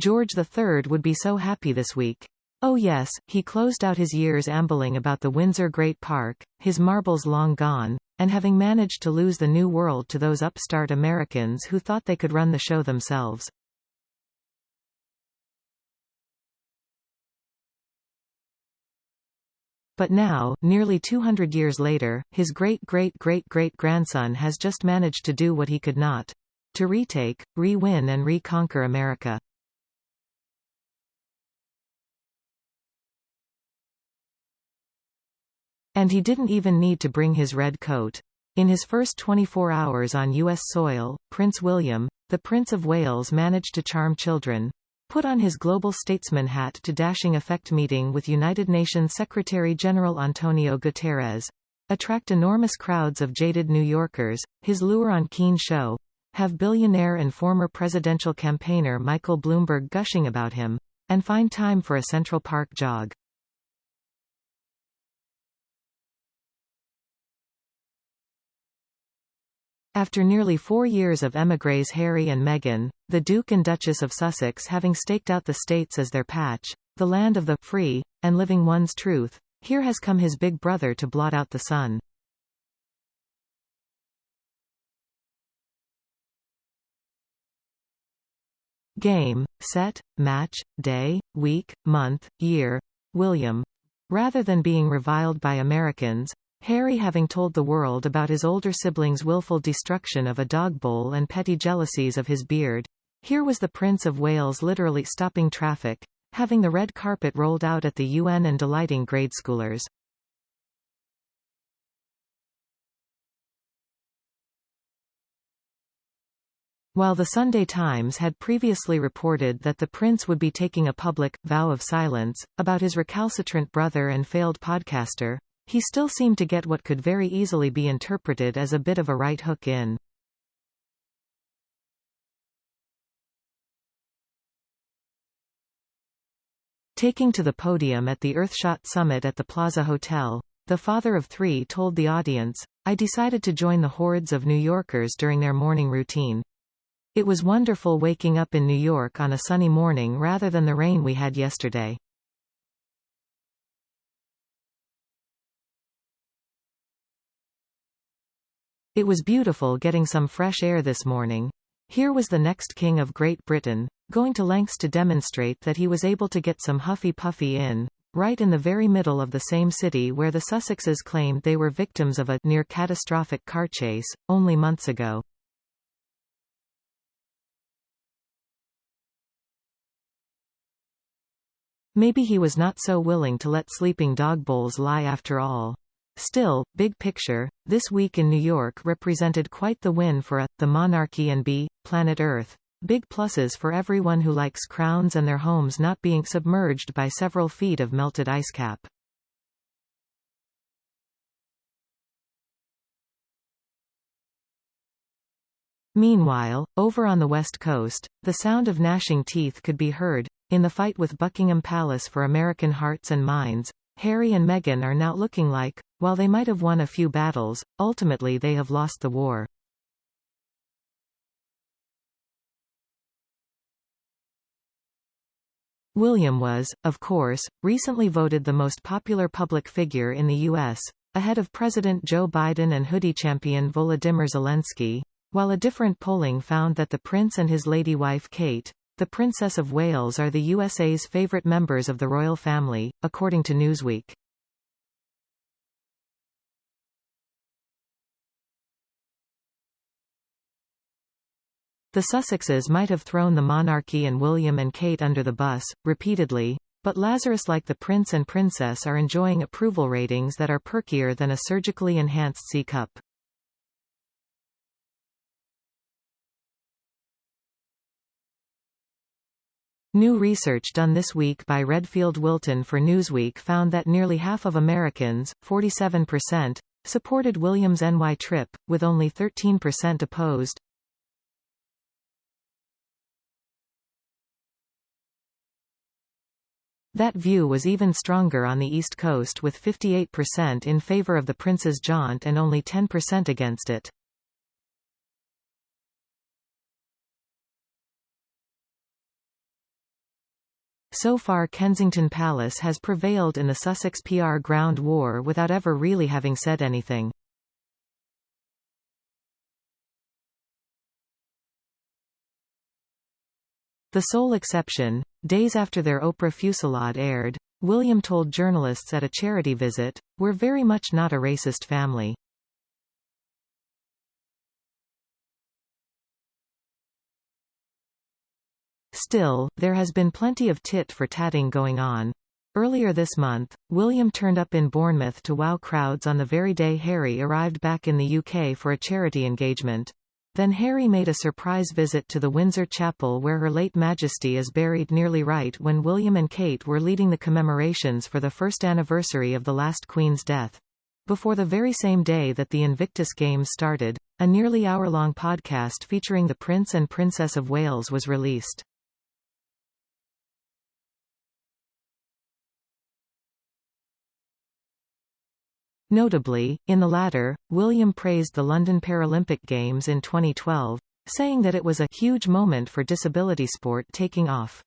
George III would be so happy this week. Oh yes, he closed out his years ambling about the Windsor Great Park, his marbles long gone, and having managed to lose the new world to those upstart Americans who thought they could run the show themselves. But now, nearly 200 years later, his great-great-great-great-grandson has just managed to do what he could not. To retake, re-win and reconquer America. And he didn't even need to bring his red coat. In his first 24 hours on U.S. soil, Prince William, the Prince of Wales, managed to charm children, put on his global statesman hat to dashing effect meeting with United Nations Secretary-General Antonio Guterres, attract enormous crowds of jaded New Yorkers, his lure on keen show, have billionaire and former presidential campaigner Michael Bloomberg gushing about him, and find time for a Central Park jog. After nearly 4 years of émigrés Harry and Meghan, the Duke and Duchess of Sussex having staked out the States as their patch, the land of the free, and living one's truth, here has come his big brother to blot out the sun. Game, set, match, day, week, month, year, William. Rather than being reviled by Americans, Harry having told the world about his older sibling's willful destruction of a dog bowl and petty jealousies of his beard, here was the Prince of Wales literally stopping traffic, having the red carpet rolled out at the UN and delighting grade schoolers. While the Sunday Times had previously reported that the prince would be taking a public vow of silence about his recalcitrant brother and failed podcaster, he still seemed to get what could very easily be interpreted as a bit of a right hook in. Taking to the podium at the Earthshot Summit at the Plaza Hotel, the father of 3 told the audience, "I decided to join the hordes of New Yorkers during their morning routine. It was wonderful waking up in New York on a sunny morning rather than the rain we had yesterday. It was beautiful getting some fresh air this morning." Here was the next King of Great Britain, going to lengths to demonstrate that he was able to get some huffy-puffy in, right in the very middle of the same city where the Sussexes claimed they were victims of a near-catastrophic car chase, only months ago. Maybe he was not so willing to let sleeping dog bowls lie after all. Still, big picture, this week in New York represented quite the win for the monarchy and planet Earth. Big pluses for everyone who likes crowns and their homes not being submerged by several feet of melted ice cap. Meanwhile, over on the West Coast, the sound of gnashing teeth could be heard. In the fight with Buckingham Palace for American hearts and minds, Harry and Meghan are now looking like, while they might have won a few battles, ultimately they have lost the war. William was, of course, recently voted the most popular public figure in the U.S., ahead of President Joe Biden and hoodie champion Volodymyr Zelensky, while a different polling found that the prince and his lady wife Kate, the Princess of Wales, are the USA's favorite members of the royal family, according to Newsweek. The Sussexes might have thrown the monarchy and William and Kate under the bus, repeatedly, but Lazarus like the prince and princess are enjoying approval ratings that are perkier than a surgically enhanced C-cup. New research done this week by Redfield Wilton for Newsweek found that nearly half of Americans, 47%, supported William's NY trip, with only 13% opposed. That view was even stronger on the East Coast, with 58% in favor of the prince's jaunt and only 10% against it. So far Kensington Palace has prevailed in the Sussex PR ground war without ever really having said anything. The sole exception, days after their Oprah fusillade aired, William told journalists at a charity visit, "We're very much not a racist family." Still, there has been plenty of tit-for-tatting going on. Earlier this month, William turned up in Bournemouth to wow crowds on the very day Harry arrived back in the UK for a charity engagement. Then Harry made a surprise visit to the Windsor Chapel where Her late Majesty is buried nearly right when William and Kate were leading the commemorations for the first anniversary of the last Queen's death. Before the very same day that the Invictus Games started, a nearly hour-long podcast featuring the Prince and Princess of Wales was released. Notably, in the latter, William praised the London Paralympic Games in 2012, saying that it was a huge moment for disability sport taking off.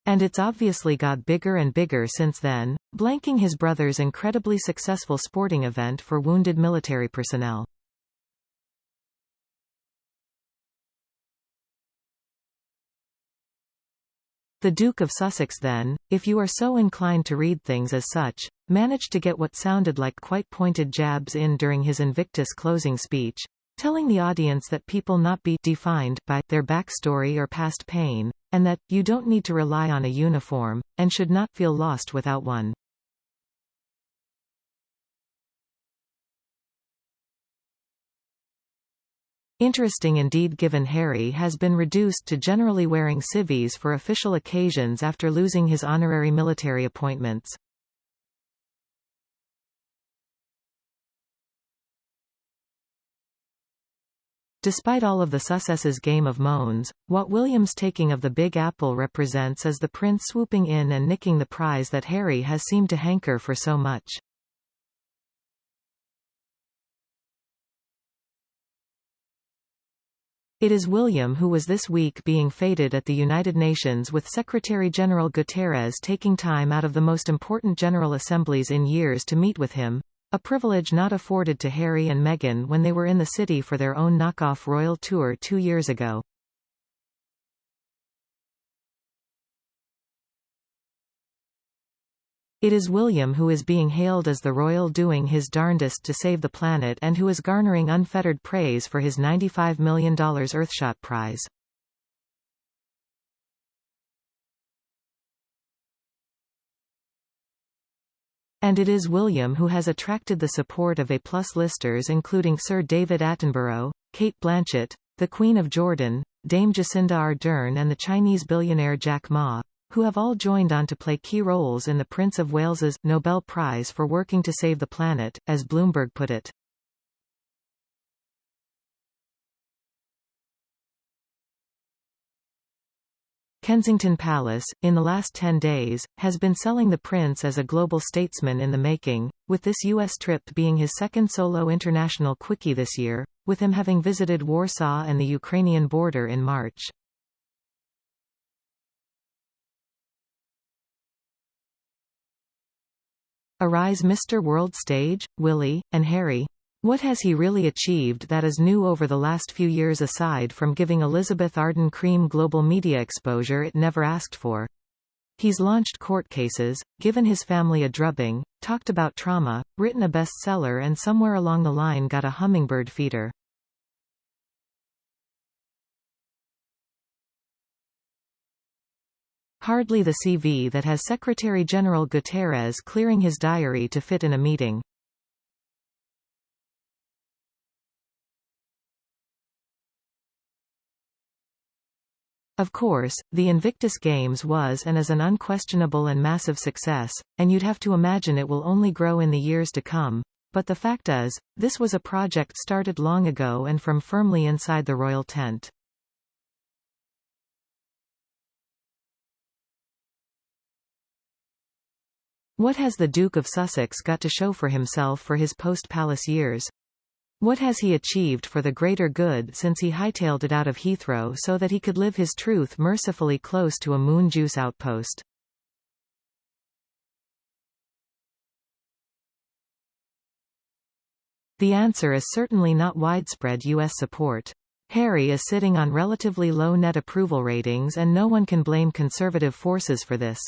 And it's obviously got bigger and bigger since then, blanking his brother's incredibly successful sporting event for wounded military personnel. The Duke of Sussex then, if you are so inclined to read things as such, managed to get what sounded like quite pointed jabs in during his Invictus closing speech, telling the audience that people not be defined by their backstory or past pain, and that you don't need to rely on a uniform, and should not feel lost without one. Interesting indeed given Harry has been reduced to generally wearing civvies for official occasions after losing his honorary military appointments. Despite all of the Sussex's game of moans, what William's taking of the Big Apple represents is the prince swooping in and nicking the prize that Harry has seemed to hanker for so much. It is William who was this week being feted at the United Nations with Secretary-General Guterres taking time out of the most important General Assemblies in years to meet with him, a privilege not afforded to Harry and Meghan when they were in the city for their own knockoff royal tour 2 years ago. It is William who is being hailed as the royal doing his darndest to save the planet and who is garnering unfettered praise for his $95 million Earthshot prize. And it is William who has attracted the support of A-plus listers including Sir David Attenborough, Cate Blanchett, the Queen of Jordan, Dame Jacinda Ardern and the Chinese billionaire Jack Ma, who have all joined on to play key roles in the Prince of Wales's Nobel Prize for working to save the planet, as Bloomberg put it. Kensington Palace, in the last 10 days, has been selling the prince as a global statesman in the making, with this U.S. trip being his second solo international quickie this year, with him having visited Warsaw and the Ukrainian border in March. Arise Mr. World Stage, Willie, and Harry. What has he really achieved that is new over the last few years aside from giving Elizabeth Arden Cream global media exposure it never asked for? He's launched court cases, given his family a drubbing, talked about trauma, written a bestseller and somewhere along the line got a hummingbird feeder. Hardly the CV that has Secretary-General Guterres clearing his diary to fit in a meeting. Of course, the Invictus Games was and is an unquestionable and massive success, and you'd have to imagine it will only grow in the years to come. But the fact is, this was a project started long ago and from firmly inside the royal tent. What has the Duke of Sussex got to show for himself for his post-palace years? What has he achieved for the greater good since he hightailed it out of Heathrow so that he could live his truth mercifully close to a moon juice outpost? The answer is certainly not widespread U.S. support. Harry is sitting on relatively low net approval ratings and no one can blame conservative forces for this.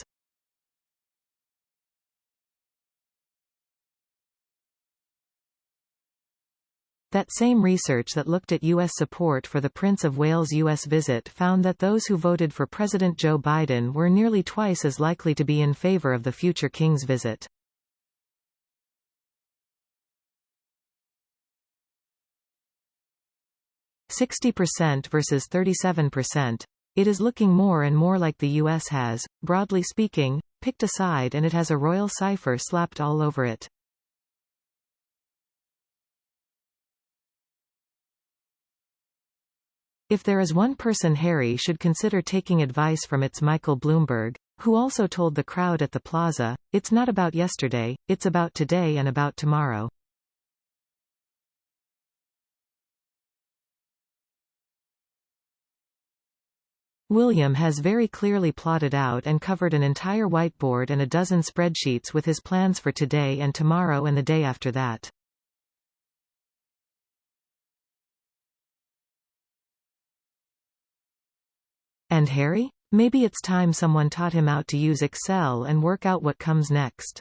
That same research that looked at U.S. support for the Prince of Wales' U.S. visit found that those who voted for President Joe Biden were nearly twice as likely to be in favor of the future King's visit. %60 versus 37%. It is looking more and more like the U.S. has, broadly speaking, picked a side and it has a royal cipher slapped all over it. If there is one person Harry should consider taking advice from, it's Michael Bloomberg, who also told the crowd at the plaza, "It's not about yesterday, it's about today and about tomorrow." William has very clearly plotted out and covered an entire whiteboard and a dozen spreadsheets with his plans for today and tomorrow and the day after that. And Harry? Maybe it's time someone taught him out to use Excel and work out what comes next.